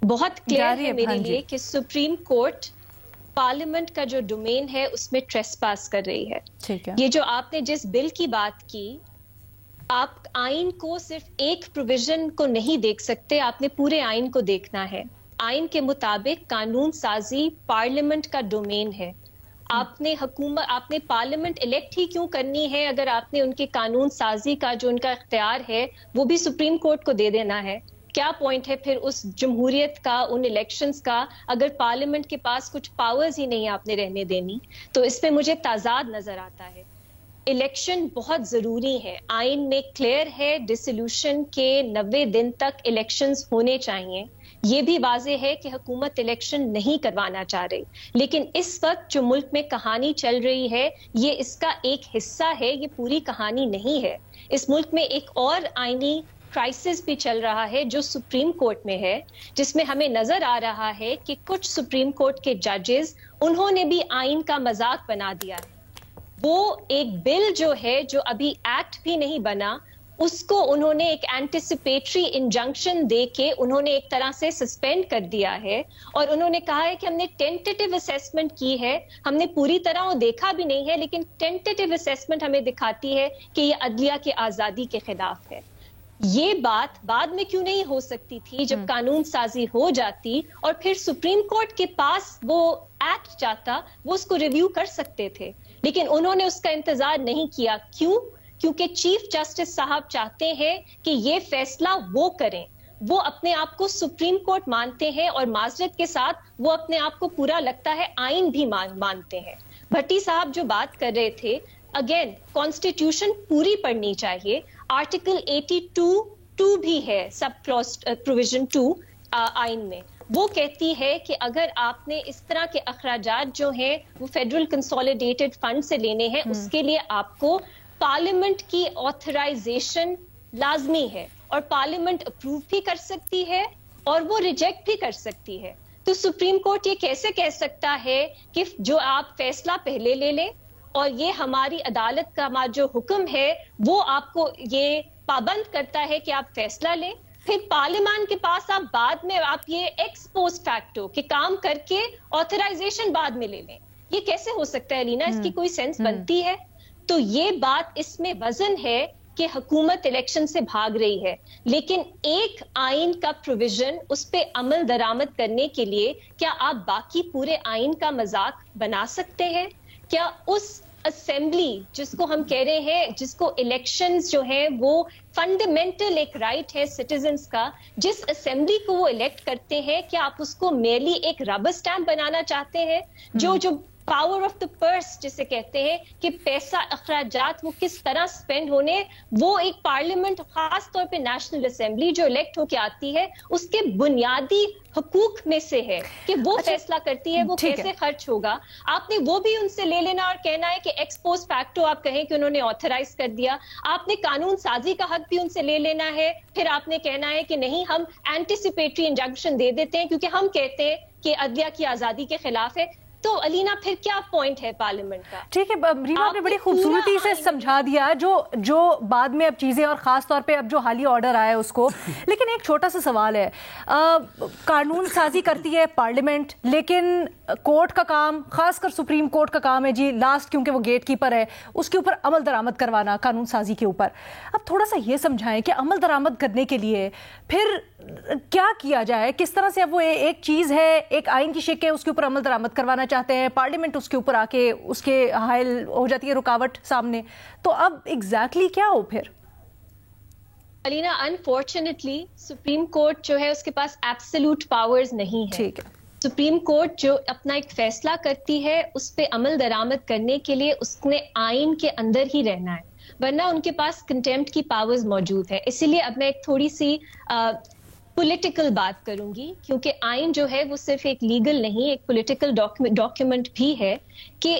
بہت کلیئر ہے میرے لیے کہ سپریم کورٹ پارلیمنٹ کا جو ڈومین ہے اس میں ٹریس پاس کر رہی ہے. یہ جو آپ نے جس بل کی بات کی، آپ آئین کو صرف ایک پروویژن کو نہیں دیکھ سکتے، آپ نے پورے آئین کو دیکھنا ہے. آئین کے مطابق قانون سازی پارلیمنٹ کا ڈومین ہے. آپ نے پارلیمنٹ الیکٹ ہی کیوں کرنی ہے اگر آپ نے ان کے قانون سازی کا جو ان کا اختیار ہے وہ بھی سپریم کورٹ کو دے دینا ہے؟ کیا پوائنٹ ہے پھر اس جمہوریت کا، ان الیکشنز کا، اگر پارلیمنٹ کے پاس کچھ پاورز ہی نہیں آپ نے رہنے دینی؟ تو اس پہ مجھے تضاد نظر آتا ہے. الیکشن بہت ضروری ہے، آئین میں کلیئر ہے ڈسولوشن کے 90 دن تک الیکشنز ہونے چاہیے. یہ بھی واضح ہے کہ حکومت الیکشن نہیں کروانا چاہ رہی، لیکن اس وقت جو ملک میں کہانی چل رہی ہے یہ اس کا ایک حصہ ہے، یہ پوری کہانی نہیں ہے. اس ملک میں ایک اور آئینی کرائسس بھی چل رہا ہے جو سپریم کورٹ میں ہے، جس میں ہمیں نظر آ رہا ہے کہ کچھ سپریم کورٹ کے ججز انہوں نے بھی آئین کا مذاق بنا دیا ہے. وہ ایک بل جو ہے جو ابھی ایکٹ بھی نہیں بنا، اس کو انہوں نے ایک اینٹیسپیٹری انجنکشن دے کے انہوں نے ایک طرح سے سسپینڈ کر دیا ہے، اور انہوں نے کہا ہے کہ ہم نے ٹینٹیٹیو اسیسمنٹ کی ہے، ہم نے پوری طرح وہ دیکھا بھی نہیں ہے، لیکن ٹینٹیٹیو اسیسمنٹ ہمیں دکھاتی ہے کہ یہ عدلیہ کی آزادی کے خلاف ہے. یہ بات بعد میں کیوں نہیں ہو سکتی تھی جب قانون سازی ہو جاتی اور پھر سپریم کورٹ کے پاس وہ ایکٹ جاتا، وہ اس کو ریویو کر سکتے تھے، لیکن انہوں نے اس کا انتظار نہیں کیا. کیوں؟ کیونکہ چیف جسٹس صاحب چاہتے ہیں کہ یہ فیصلہ وہ کریں. وہ اپنے آپ کو سپریم کورٹ مانتے ہیں اور معذرت کے ساتھ وہ اپنے آپ کو پورا لگتا ہے آئین بھی مانتے ہیں. بھٹی صاحب جو بات کر رہے تھے، اگین کانسٹیٹیوشن پوری پڑھنی چاہیے. آرٹیکل 82(2) بھی ہے، سب کلوز پروویژن 2 آئین میں. وہ کہتی ہے کہ اگر آپ نے اس طرح کے اخراجات جو ہیں وہ فیڈرل کنسولیڈیٹڈ فنڈ سے لینے ہیں، اس کے لیے آپ کو پارلیمنٹ کی آتھرائزیشن لازمی ہے، اور پارلیمنٹ اپروو بھی کر سکتی ہے اور وہ ریجیکٹ بھی کر سکتی ہے. تو سپریم کورٹ یہ کیسے کہہ سکتا ہے کہ جو آپ فیصلہ پہلے لے لیں، اور یہ ہماری عدالت کا جو حکم ہے وہ آپ کو یہ پابند کرتا ہے کہ آپ فیصلہ لیں، پھر پارلیمان کے پاس آپ بعد میں آپ یہ ایکس پوسٹ فیکٹو کہ کام کر کے آتھرائزیشن بعد میں لے لیں؟ یہ کیسے ہو سکتا ہے لینا؟ اس کی کوئی سینس بنتی ہے؟ تو یہ بات اس میں وزن ہے کہ حکومت الیکشن سے بھاگ رہی ہے، لیکن ایک آئین کا پروویژن اس پہ عمل درآمد کرنے کے لیے کیا آپ باقی پورے آئین کا مذاق بنا سکتے ہیں؟ کیا اس اسمبلی جس کو ہم کہہ رہے ہیں، جس کو الیکشنز جو ہیں وہ فنڈامنٹل ایک رائٹ ہے سٹیزنز کا، جس اسمبلی کو وہ الیکٹ کرتے ہیں، کیا آپ اس کو میرلی ایک ربر اسٹیمپ بنانا چاہتے ہیں؟ جو پاور آف دا پرس جسے کہتے ہیں کہ پیسہ، اخراجات وہ کس طرح سپینڈ ہونے، وہ ایک پارلیمنٹ، خاص طور پہ نیشنل اسمبلی جو الیکٹ ہو کے آتی ہے، اس کے بنیادی حقوق میں سے ہے کہ وہ فیصلہ کرتی ہے وہ کیسے خرچ ہوگا. آپ نے وہ بھی ان سے لے لینا اور کہنا ہے کہ ایکس پوسٹ فیکٹو آپ کہیں کہ انہوں نے آتھرائز کر دیا. آپ نے قانون سازی کا حق بھی ان سے لے لینا ہے، پھر آپ نے کہنا ہے کہ نہیں ہم اینٹیسپیٹری انجنکشن دے دیتے ہیں کیونکہ ہم کہتے ہیں کہ عدلیہ کی آزادی کے خلاف ہے. تو علینا پھر کیا پوائنٹ ہے پارلیمنٹ کا؟ ٹھیک ہے ریما، آپ نے بڑی خوبصورتی سے سمجھا دیا جو بعد میں اب چیزیں، اور خاص طور پہ اب جو حالیہ آرڈر آیا ہے اس کو. لیکن ایک چھوٹا سا سوال ہے، قانون سازی کرتی ہے پارلیمنٹ، لیکن کورٹ کا کام، خاص کر سپریم کورٹ کا کام ہے جی لاسٹ، کیونکہ وہ گیٹ کیپر ہے، اس کے اوپر عمل درآمد کروانا قانون سازی کے اوپر. اب تھوڑا سا یہ سمجھائیں کہ عمل درآمد کرنے کے لیے پھر کیا کیا جائے، کس طرح سے؟ اب وہ ایک چیز ہے، ایک آئین کی شک ہے، اس کے اوپر عمل درآمد کروانا چاہتے ہیں، پارلیمنٹ اس کے اوپر آ کے اس کے حائل ہو جاتی ہے رکاوٹ سامنے. تو اب ایگزیکٹلی کیا ہو پھر؟ علینا انفارچونیٹلی سپریم کورٹ جو ہے اس کے پاس ایبسولوٹ پاورز نہیں ہے. ٹھیک ہے، سپریم کورٹ جو اپنا ایک فیصلہ کرتی ہے اس پہ عمل درآمد کرنے کے لیے اس نے آئین کے اندر ہی رہنا ہے، ورنہ ان کے پاس کنٹیمپٹ کی پاورز موجود ہے. اسی لیے اب میں ایک تھوڑی سی پولیٹیکل بات کروں گی، کیونکہ آئین جو ہے وہ صرف ایک لیگل نہیں، ایک پولیٹیکل ڈاکیومنٹ بھی ہے، کہ